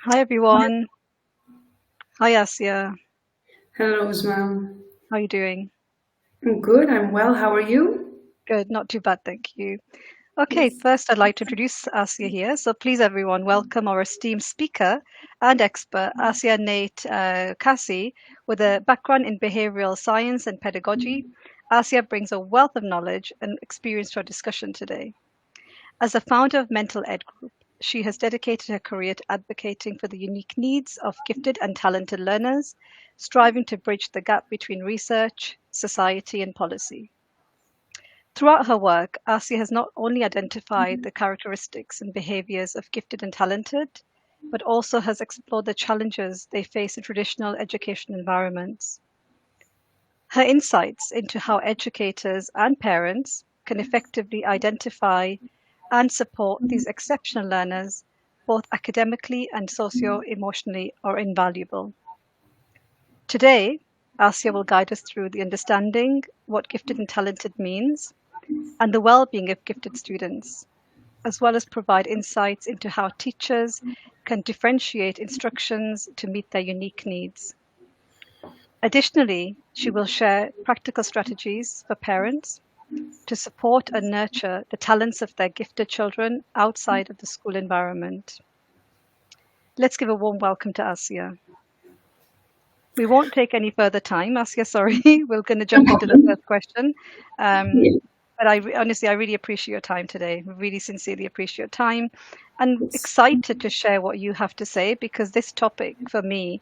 Hi everyone. Hi Assia. Hello, Usman. How are you doing? I'm good. I'm well. How are you? Good, not too bad, thank you. Okay, Yes. first I'd like to introduce Assia here. So please everyone welcome our esteemed speaker and expert, Assia Nait Kassi, with a background in behavioral science and pedagogy. Assia brings a wealth of knowledge and experience to our discussion today. As the founder of MentalEdGroup, she has dedicated her career to advocating for the unique needs of gifted and talented learners, striving to bridge the gap between research, society, and policy. Throughout her work, Asi has not only identified the characteristics and behaviors of gifted and talented, but also has explored the challenges they face in traditional education environments. Her insights into how educators and parents can effectively identify and support these exceptional learners, both academically and socio-emotionally, are invaluable. Today, Asia will guide us through the understanding what gifted and talented means and the well-being of gifted students, as well as provide insights into how teachers can differentiate instructions to meet their unique needs. Additionally, she will share practical strategies for parents to support and nurture the talents of their gifted children outside of the school environment. Let's give a warm welcome to Asia. We won't take any further time, Asia, sorry. We're going to jump into the first question. Yeah. But honestly, I really appreciate your time today. Really sincerely appreciate your time and Yes. excited to share what you have to say because this topic for me,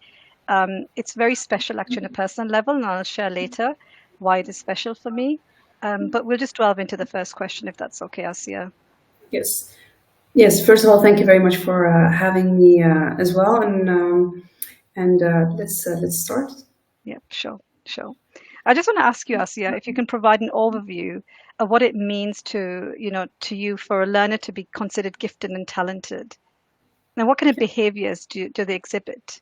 it's very special actually on a personal level, and I'll share later why it is special for me. But we'll just delve into the first question if that's okay, Asia. Yes. Yes. First of all, thank you very much for having me as well, and let's start. Yeah, sure, sure. I just want to ask you, Asia, if you can provide an overview of what it means to you for a learner to be considered gifted and talented. Now, what kind of behaviors do they exhibit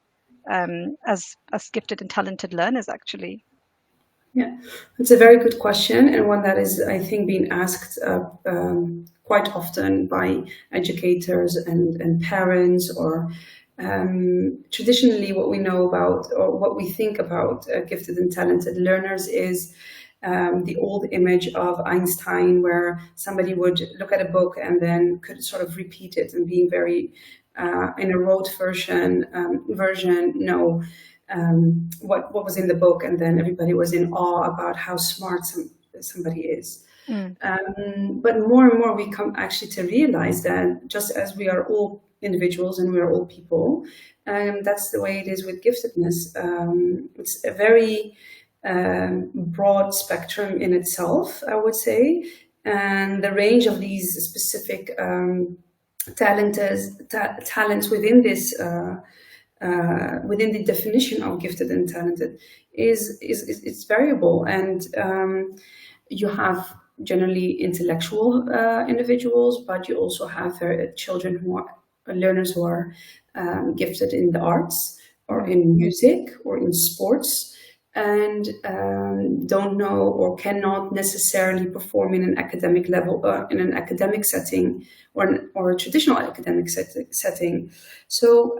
as gifted and talented learners, actually? Yeah, it's a very good question, and one that is, I think, being asked quite often by educators and parents, or traditionally, what we know about or what we think about gifted and talented learners is the old image of Einstein, where somebody would look at a book and then could sort of repeat it and being very in a rote version know what was in the book, and then everybody was in awe about how smart somebody is. Mm, But more and more, we come actually to realize that just as we are all individuals and we are all people, that's the way it is with giftedness. It's a very broad spectrum in itself, I would say, and the range of these specific talents within this. Within the definition of gifted and talented is it's variable, and you have generally intellectual individuals, but you also have children who are learners who are gifted in the arts or mm, in music or in sports, and don't know or cannot necessarily perform in an academic level in an academic setting or a traditional academic setting. So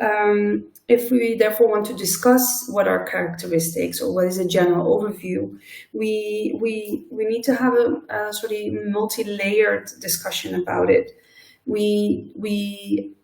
if we therefore want to discuss what are characteristics or what is a general overview, we need to have a sort of multi-layered discussion about it. We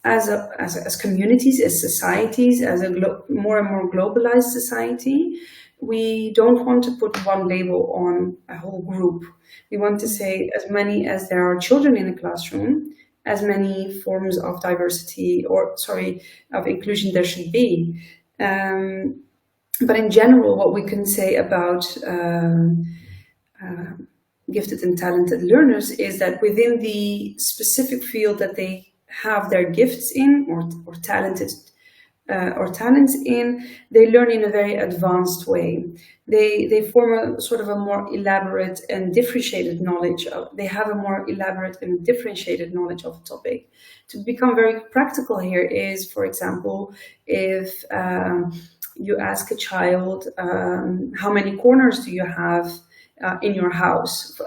as communities, as societies, as a more and more globalized society, we don't want to put one label on a whole group. We want to mm, say as many as there are children in a classroom, as many forms of diversity or, sorry, of inclusion there should be. Um, but in general, what we can say about gifted and talented learners is that within the specific field that they have their gifts in or talented or talents in, they learn in a very advanced way. They form a sort of a more elaborate and differentiated knowledge. They have a more elaborate and differentiated knowledge of a topic. To become very practical here is, for example, if you ask a child, how many corners do you have in your house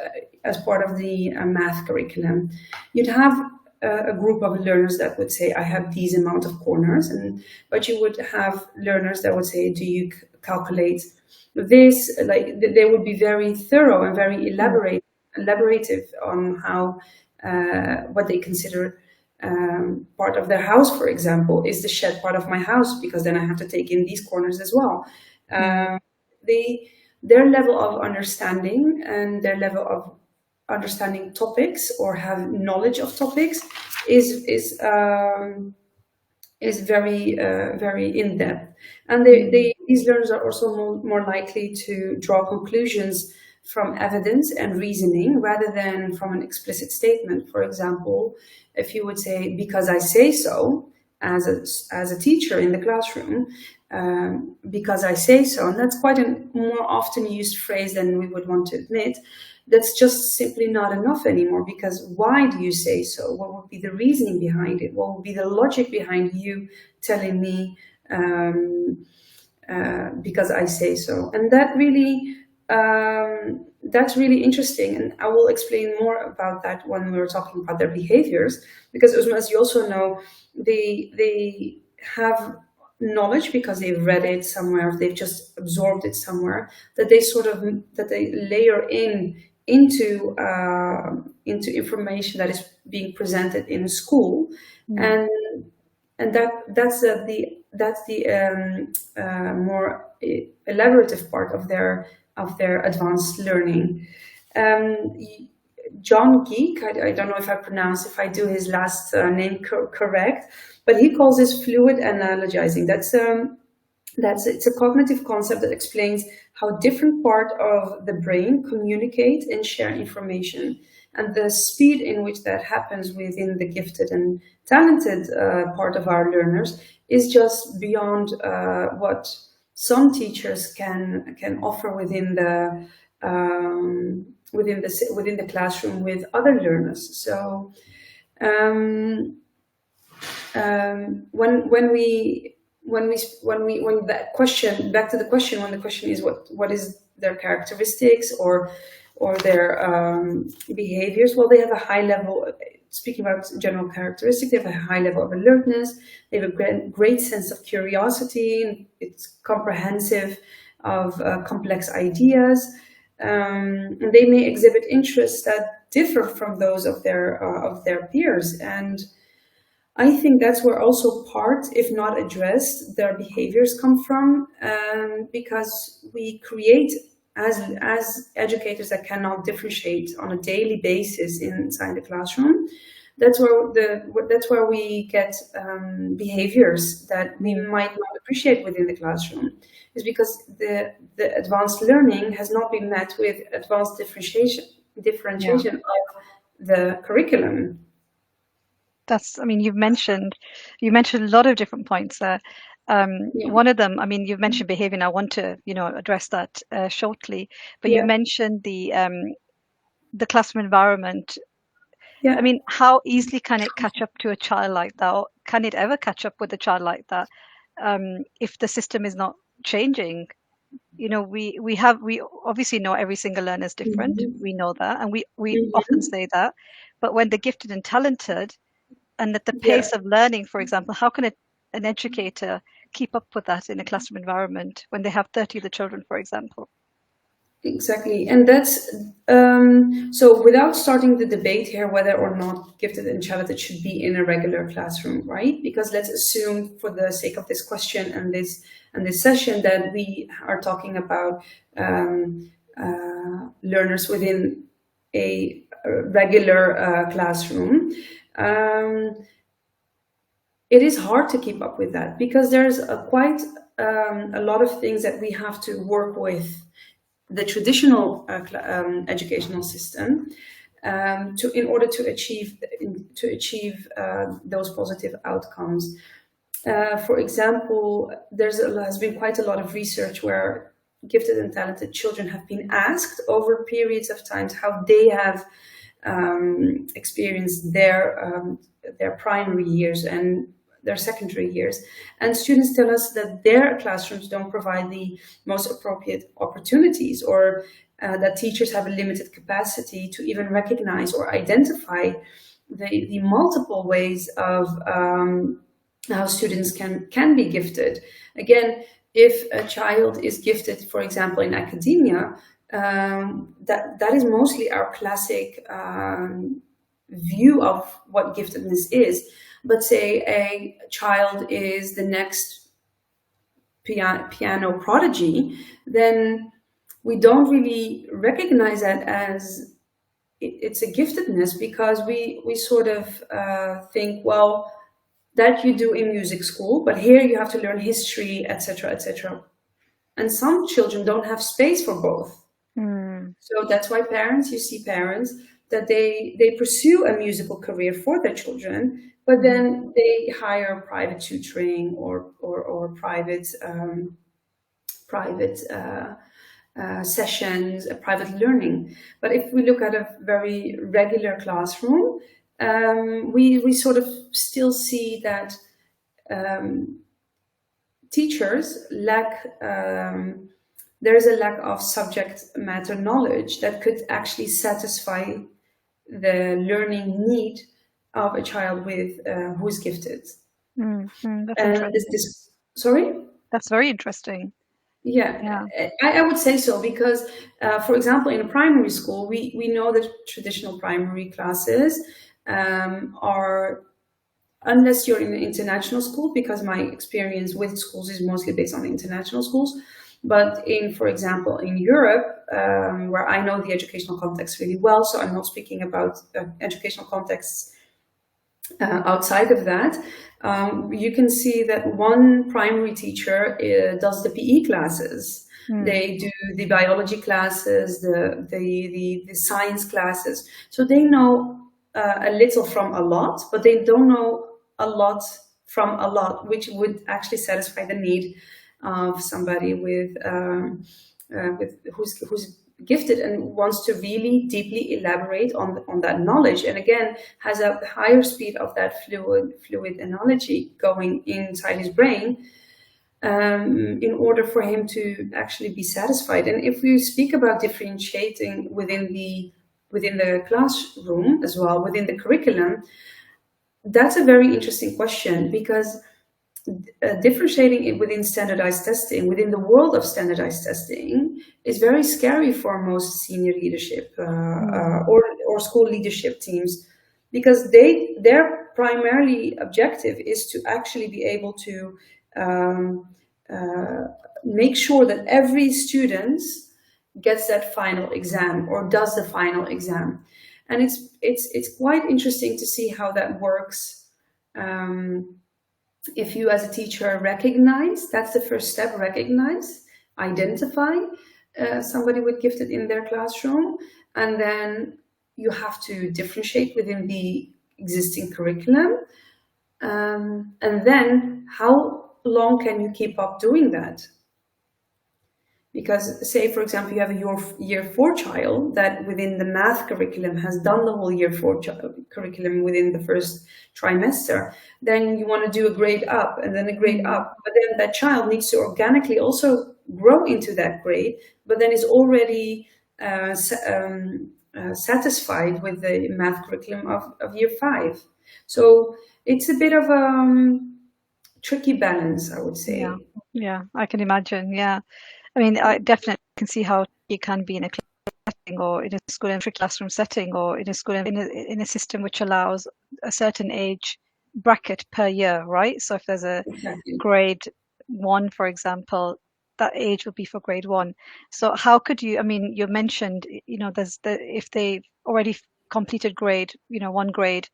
as part of the math curriculum, you'd have a group of learners that would say, I have these amount of corners, but you would have learners that would say, do you calculate this? Like they would be very thorough and very elaborative on how what they consider part of their house. For example, is the shed part of my house? Because then I have to take in these corners as well. Their level of understanding and their level of understanding topics or have knowledge of topics is very very in depth, and these learners are also more likely to draw conclusions from evidence and reasoning rather than from an explicit statement. For example, if you would say, because I say so, as a teacher in the classroom, because I say so, and that's quite a more often used phrase than we would want to admit. That's just simply not enough anymore, because why do you say so? What would be the reasoning behind it? What would be the logic behind you telling me because I say so? And that really, that's really interesting. And I will explain more about that when we're talking about their behaviors, because as you also know, they have knowledge because they've read it somewhere, they've just absorbed it somewhere, that they layer into information that is being presented in school, and that's the more elaborative part of their advanced learning. John Geek, I don't know if I do his last name correct, but he calls this fluid analogizing. It's a cognitive concept that explains how different parts of the brain communicate and share information, and the speed in which that happens within the gifted and talented part of our learners is just beyond what some teachers can offer within the classroom with other learners. So when the question is what is their characteristics or their behaviors, well, they have a high level. Speaking about general characteristics, they have a high level of alertness. They have a great sense of curiosity. It's comprehensive of complex ideas. They may exhibit interests that differ from those of their peers, and I think that's where also part, if not addressed, their behaviors come from, because we create as educators that cannot differentiate on a daily basis inside the classroom. That's where we get behaviors that we might not appreciate within the classroom. Is because the advanced learning has not been met with advanced differentiation of the curriculum. You've mentioned a lot of different points there. One of them, you've mentioned behavior, and I want to, address that shortly. But you mentioned the classroom environment. Yeah. How easily can it catch up to a child like that, or can it ever catch up with a child like that if the system is not changing? We obviously know every single learner is different. We know that, and we often say that. But when they're gifted and talented, and at the pace of learning, for example, how can an educator keep up with that in a classroom environment when they have 30 of the children, for example? Exactly. And that's so without starting the debate here whether or not gifted and talented should be in a regular classroom, right? Because let's assume, for the sake of this question and this session, that we are talking about learners within a regular classroom. It is hard to keep up with that because there's quite a lot of things that we have to work with the traditional educational system in order to achieve those positive outcomes. For example, has been quite a lot of research where gifted and talented children have been asked over periods of times how they have experienced their primary years and their secondary years. And students tell us that their classrooms don't provide the most appropriate opportunities, or that teachers have a limited capacity to even recognize or identify the multiple ways of how students can be gifted. Again, if a child is gifted, for example, in academia, that is mostly our classic view of what giftedness is. But say a child is the next piano prodigy, then we don't really recognize that as it's a giftedness, because we sort of think, well, that you do in music school, but here you have to learn history, etc., etc. And some children don't have space for both. Mm, So that's why you see parents that they pursue a musical career for their children, but mhm, then they hire private tutoring or private sessions, private learning. But if we look at a very regular classroom, we sort of still see that teachers lack. There's a lack of subject matter knowledge that could actually satisfy the learning need of a child with who is gifted. that's And interesting. sorry. That's very interesting. Yeah, Yeah. I would say so because, for example, in a primary school, we know that traditional primary classes are, unless you're in an international school, because my experience with schools is mostly based on international schools. But in, for example, in Europe, where I know the educational context really well, so I'm not speaking about educational contexts outside of that, you can see that one primary teacher does the PE classes. Mm, They do the biology classes, the science classes. So they know a little from a lot, but they don't know a lot from a lot, which would actually satisfy the need of somebody with who's gifted and wants to really deeply elaborate on that knowledge, and again has a higher speed of that fluid analogy going inside his brain, in order for him to actually be satisfied. And if we speak about differentiating within the classroom as well, within the curriculum, that's a very interesting question, because differentiating it within standardized testing, within the world of standardized testing, is very scary for most senior leadership mm, or school leadership teams, because their primarily objective is to actually be able to um, uh, make sure that every student gets that final exam or does the final exam. And it's quite interesting to see how that works. If you as a teacher recognize, that's the first step, recognize, identify somebody with gifted in their classroom, and then you have to differentiate within the existing curriculum, and then how long can you keep up doing that? Because, say, for example, you have a year four child that within the math curriculum has done the whole year four curriculum within the first trimester, then you want to do a grade up and then a grade mm, up. But then that child needs to organically also grow into that grade, but then is already satisfied with the math curriculum of year five. So it's a bit of a tricky balance, I would yeah. say. Yeah. I can imagine. Yeah. I mean, I definitely can see how you can be in a setting or in a school in a classroom setting or in a school in a system which allows a certain age bracket per year, right? So if there's a Exactly. grade one, for example, that age would be for grade one. So how could you, I mean, you mentioned, there's if they already completed grade, one grade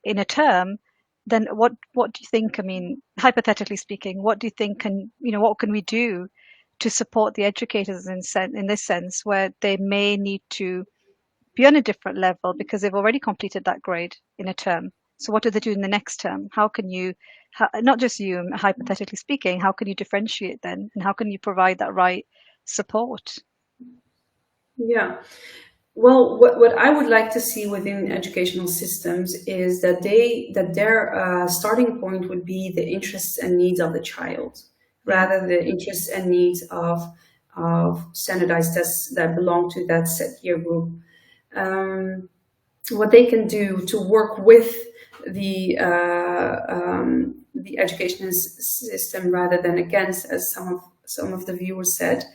in a term, then what do you think? I mean, hypothetically speaking, what do you think what can we do to support the educators in this sense where they may need to be on a different level because they've already completed that grade in a term. So what do they do in the next term? How can you, not just you, hypothetically speaking, how can you differentiate then, and how can you provide that right support? Yeah. Well, what I would like to see within educational systems is that their starting point would be the interests and needs of the child, Yeah. rather the interests and needs of standardized tests that belong to that set year group. Um, what they can do to work with the education system rather than against, as some of the viewers said,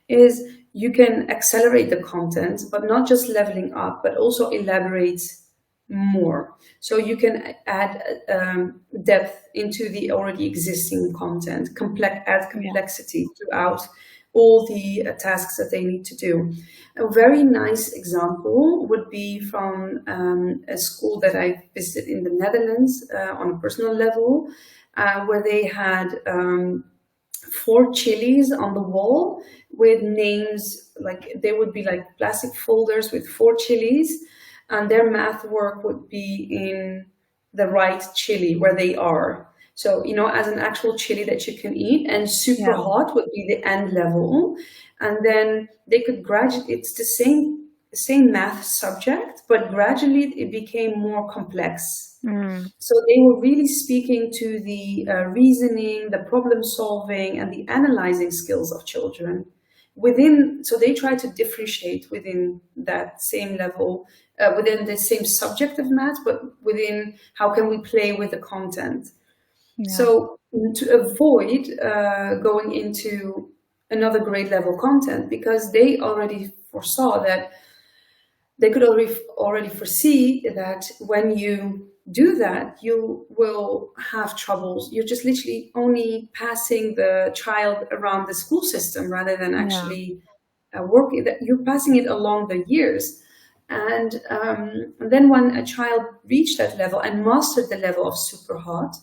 is you can accelerate the content, but not just leveling up, but also elaborate more. So you can add depth into the already existing content, add Yeah. complexity throughout all the tasks that they need to do. A very nice example would be from a school that I visited in the Netherlands on a personal level, where they had 4 chilies on the wall with names, like they would be like plastic folders with 4 chilies, and their math work would be in the right chili where they are. So, as an actual chili that you can eat, and super Yeah. hot would be the end level. And then they could gradually, it's the same math subject, but gradually it became more complex. Mm. So they were really speaking to the reasoning, the problem solving, and the analyzing skills of children within. So they try to differentiate within that same level, within the same subject of math, but within how can we play with the content. Yeah. So to avoid going into another grade level content, because they already foresaw that they could already foresee that when you do that, you will have troubles. You're just literally only passing the child around the school system rather than Yeah. actually working. That you're passing it along the years. And then when a child reached that level and mastered the level of super hot,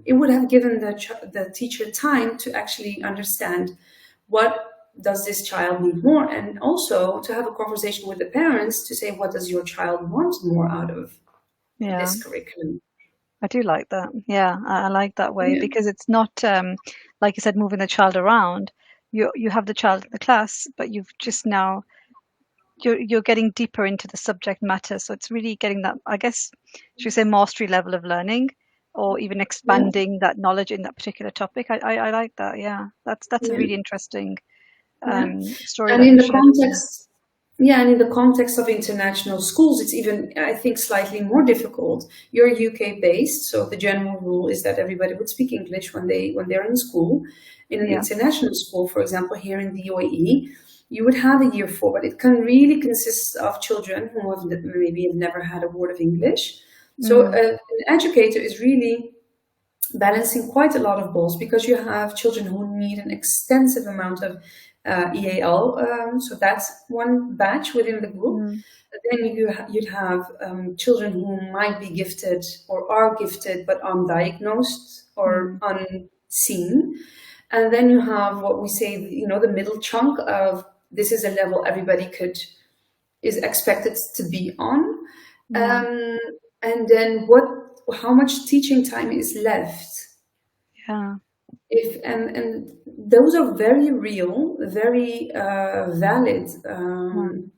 it would have given the teacher time to actually understand what does this child need more, and also to have a conversation with the parents to say, what does your child want more out of Yeah. this curriculum? I do like that. Yeah, I like that way Yeah, because it's not like you said, moving the child around. You have the child in the class, but you've just now you're getting deeper into the subject matter. So it's really getting that, I guess, should we say mastery level of learning, or even yeah, expanding that knowledge in that particular topic. I like that. Yeah, that's a yeah, really interesting yeah. story And that in you've the shared with me. context, yeah, and in the context of international schools, it's even, I think, slightly more difficult. You're UK based, so the general rule is that everybody would speak English when they're in school. In an Yeah. international school, for example, here in the UAE, you would have a year four, but it can really consist of children who maybe have never had a word of English. So Mm, an educator is really balancing quite a lot of balls, because you have children who need an extensive amount of EAL. So that's one batch within the group. mm, Then you'd have children who might be gifted or are gifted but undiagnosed or mm, unseen. And then you have what we say, the middle chunk of, this is a level everybody is expected to be on. yeah. Um, and then how much teaching time is left? Yeah. If and those are very real, very valid Mm,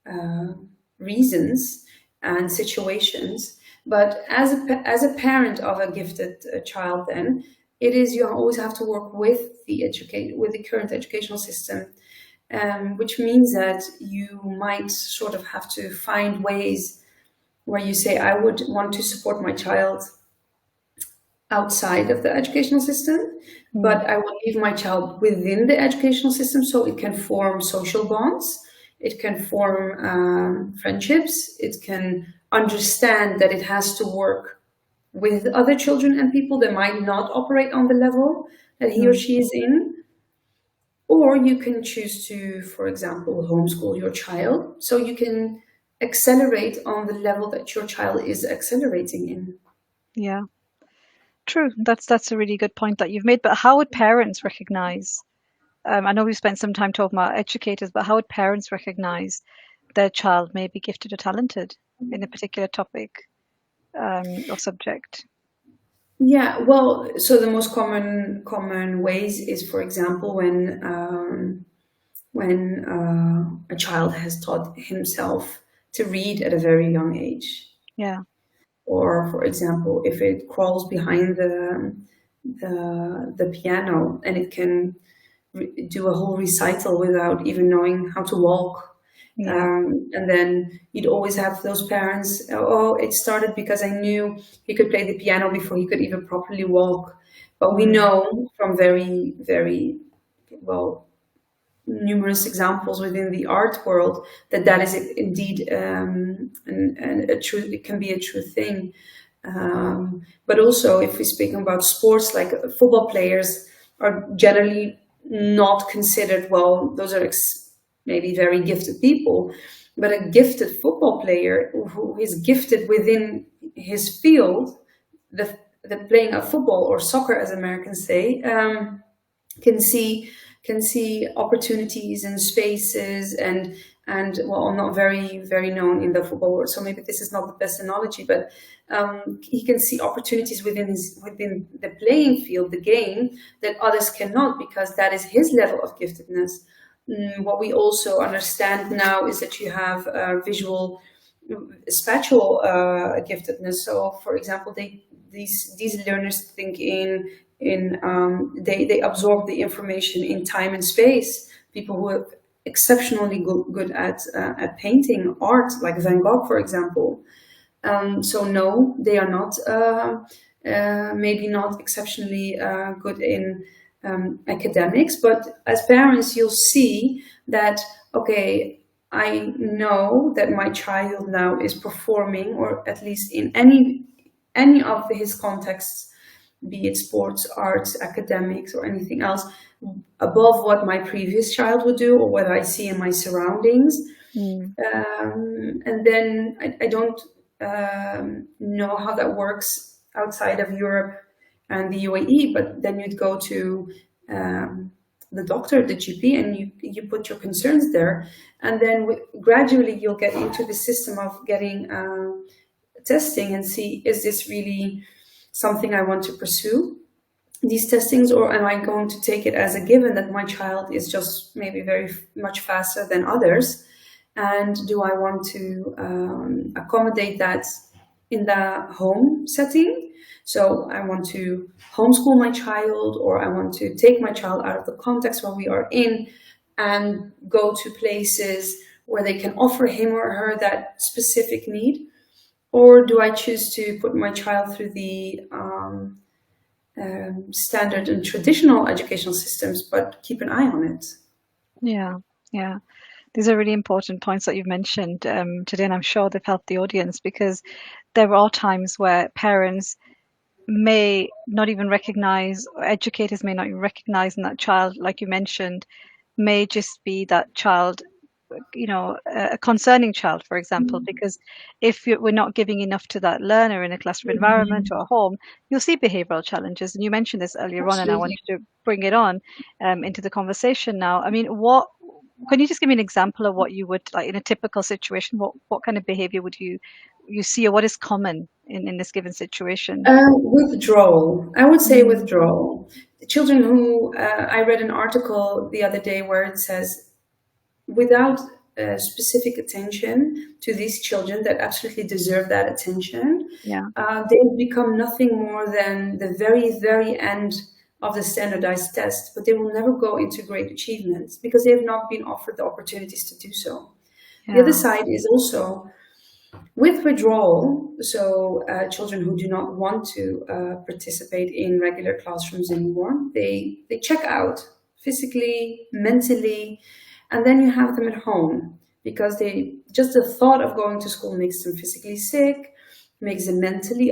uh, reasons and situations. But as a parent of a gifted child, then it is, you always have to work with the current educational system, which means that you might sort of have to find ways where you say, I would want to support my child outside of the educational system, but mm, I will leave my child within the educational system so it can form social bonds, it can form friendships, it can understand that it has to work with other children and people that might not operate on the level that he or mm, she is in. Or you can choose to, for example, homeschool your child so you can accelerate on the level that your child is accelerating in. yeah. True. That's a really good point that you've made. But how would parents recognize? I know we've spent some time talking about educators, but how would parents recognize their child may be gifted or talented in a particular topic or subject? Yeah, well, so the most common ways is, for example, when a child has taught himself to read at a very young age, Yeah. or for example, if it crawls behind the piano and it can do a whole recital without even knowing how to walk. Yeah. And then you'd always have those parents, oh, it started because I knew he could play the piano before he could even properly walk. But we Mm. know from very, very, well, numerous examples within the art world that that is indeed a true, it can be a true thing. But also, if we're speaking about sports, like football players are generally not considered, well, those are maybe very gifted people, but a gifted football player who is gifted within his field, the playing of football or soccer, as Americans say, can see opportunities and spaces, and well, not very known in the football world, so maybe this is not the best analogy, but he can see opportunities within the playing field, the game, that others cannot, because that is his level of giftedness. What we also understand now is that you have visual spatial giftedness. So, for example, these learners think they absorb the information in time and space. People who are exceptionally good at painting art, like Van Gogh, for example. So no, they are not maybe not exceptionally good in academics, but as parents, you'll see that, okay, I know that my child now is performing, or at least in any of his contexts, be it sports, arts, academics, or anything else, above what my previous child would do or what I see in my surroundings. Mm. And then I don't know how that works outside of Europe and the UAE, but then you'd go to the doctor, the GP, and you put your concerns there, and then gradually you'll get into the system of getting testing and see, is this really something I want to pursue, these testings, or am I going to take it as a given that my child is just maybe very much faster than others? And do I want to accommodate that in the home setting? So I want to homeschool my child, or I want to take my child out of the context where we are in and go to places where they can offer him or her that specific need? Or do I choose to put my child through the standard and traditional educational systems, but keep an eye on it? Yeah. Yeah. These are really important points that you've mentioned today, and I'm sure they've helped the audience, because there are times where parents may not even recognize, or educators may not even recognize in that child, like you mentioned, may just be that child, a concerning child, for example, because if we're not giving enough to that learner in a classroom environment or a home, you'll see behavioral challenges. And you mentioned this earlier on, and I wanted Absolutely. to bring it on into the conversation now. I mean, what can you just give me an example of what you would like in a typical situation? What kind of behavior would you see, or what is common in this given situation? Withdrawal. I would say Mm, withdrawal. The children who I read an article the other day where it says, without specific attention to these children that absolutely deserve that attention, yeah. they become nothing more than the very, very end of the standardized test, but they will never go into great achievements because they have not been offered the opportunities to do so. The other Yeah. side is also with withdrawal, so children who do not want to participate in regular classrooms anymore, they check out physically, mentally, and then you have them at home because they just the thought of going to school makes them physically sick, makes them mentally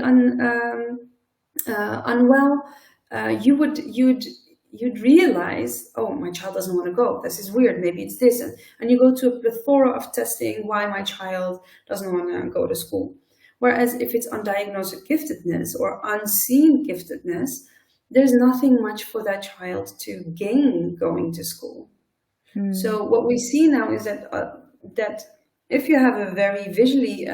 unwell. You'd realize, oh, my child doesn't want to go. This is weird. Maybe it's this, and you go to a plethora of testing why my child doesn't want to go to school. Whereas if it's undiagnosed giftedness or unseen giftedness, there's nothing much for that child to gain going to school. Mm, So what we see now is that if you have a very visually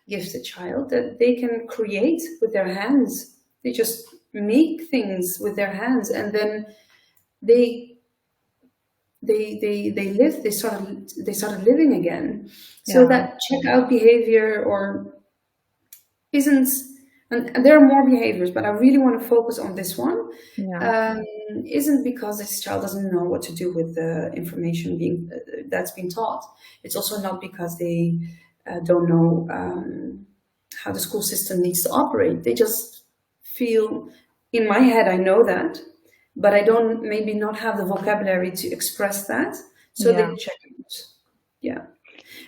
gifted child, that they can create with their hands. They just make things with their hands, and then they they live. They started living again. So yeah. that checkout behavior or isn't and there are more behaviors, but I really want to focus on this one. Yeah. Um, isn't because this child doesn't know what to do with the information being that's been taught. It's also not because they don't know how the school system needs to operate. They just feel, in my head, I know that, but I don't maybe not have the vocabulary to express that, so Yeah. they check it. Yeah.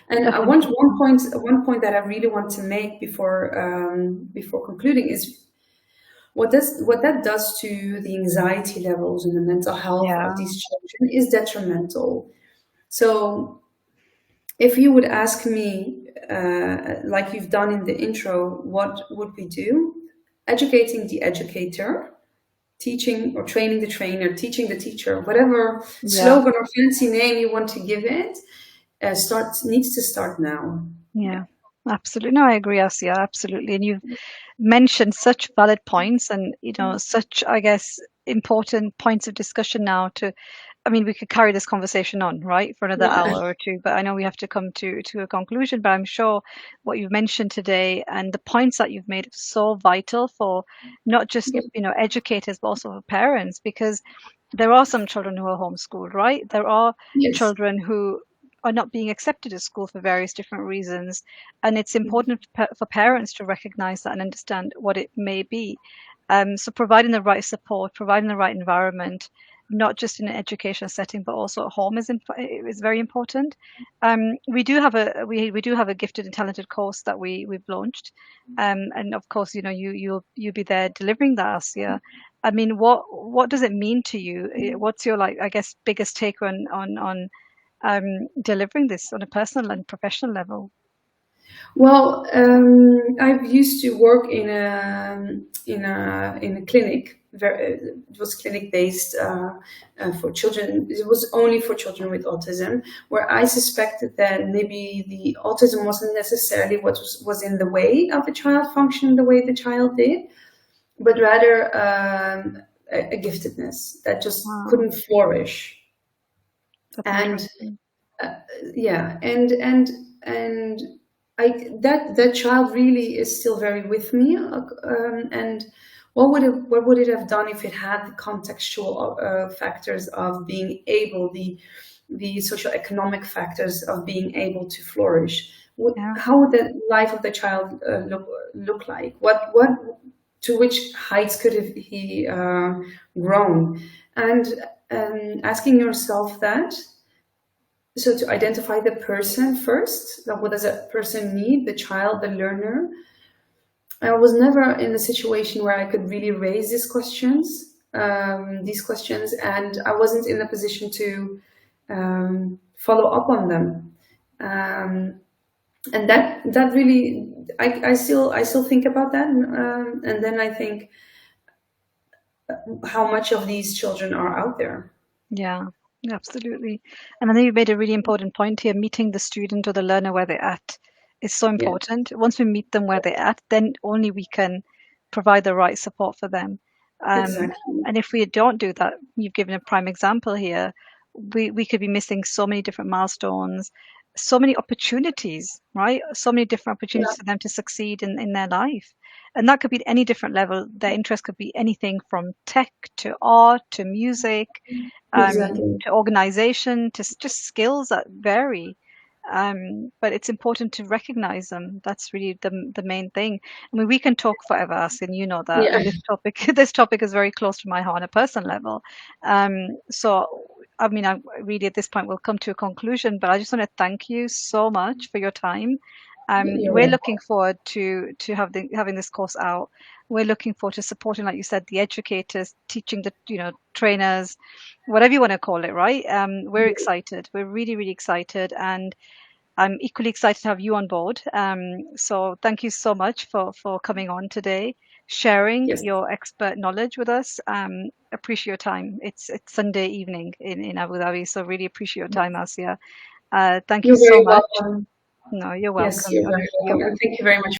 And I want Definitely. one point that I really want to make before concluding is what that does to the anxiety levels and the mental health of Yeah. these children is detrimental. So if you would ask me, like you've done in the intro, what would we do? Educating the educator, teaching or training the trainer, teaching the teacher, whatever Yeah. slogan or fancy name you want to give it, needs to start now. Yeah. Absolutely. No, I agree, Asya. Absolutely. And you've mentioned such valid points and, such, I guess, important points of discussion now to, I mean, we could carry this conversation on, right, for another Yeah. hour or two, but I know we have to come to a conclusion. But I'm sure what you've mentioned today and the points that you've made are so vital for not just, educators, but also for parents, because there are some children who are homeschooled, right? There are Yes. children who are not being accepted at school for various different reasons. And it's important for parents to recognize that and understand what it may be. So providing the right support, providing the right environment, not just in an educational setting, but also at home is very important. We do have a gifted and talented course that we've launched, and of course, you'll be there delivering that, Asia. I mean, what does it mean to you? What's your, like, I guess, biggest take on delivering this on a personal and professional level? Well, I've used to work in a clinic. It was clinic based for children. It was only for children with autism, where I suspected that maybe the autism wasn't necessarily what was in the way of the child functioning the way the child did, but rather a giftedness that just Wow, couldn't flourish. that's And interesting. uh, yeah, and that child really is still very with me. And what would it have done if it had the contextual factors of being able, the socioeconomic factors of being able to flourish? Yeah, How would the life of the child look like? What to which heights could have he grown? And asking yourself that, so to identify the person first, like what does a person need, the child, the learner. I was never in a situation where I could really raise these questions, and I wasn't in a position to follow up on them. Um, and that really, I still think about that, and then I think how much of these children are out there. yeah, absolutely. And I think you made a really important point here. Meeting the student or the learner where they're at is so Yeah, important. Once we meet them where they're at, then only we can provide the right support for them. Um, exactly. and if we don't do that, you've given a prime example here, we could be missing so many different milestones, so many opportunities, right? So many different Yeah, opportunities for them to succeed in their life. And that could be at any different level. Their interest could be anything from tech to art to music, exactly. to organization, to just skills that vary. But it's important to recognize them. That's really the main thing. I mean, we can talk forever, Asin, you know that. Yeah, And this topic this topic is very close to my heart on a personal level. So I mean, I really at this point we'll come to a conclusion, but I just want to thank you so much for your time. you're We're welcome. looking forward to having this course out. We're looking forward to supporting, like you said, the educators, teaching the trainers, whatever you want to call it, right? We're excited. We're really, really excited, and I'm equally excited to have you on board. So thank you so much for coming on today, sharing Yes. your expert knowledge with us. Appreciate your time. It's Sunday evening in Abu Dhabi, so really appreciate your time, Asia. Thank you You're so very much. welcome. No, you're Yes, welcome. you're very You're welcome. And thank you very much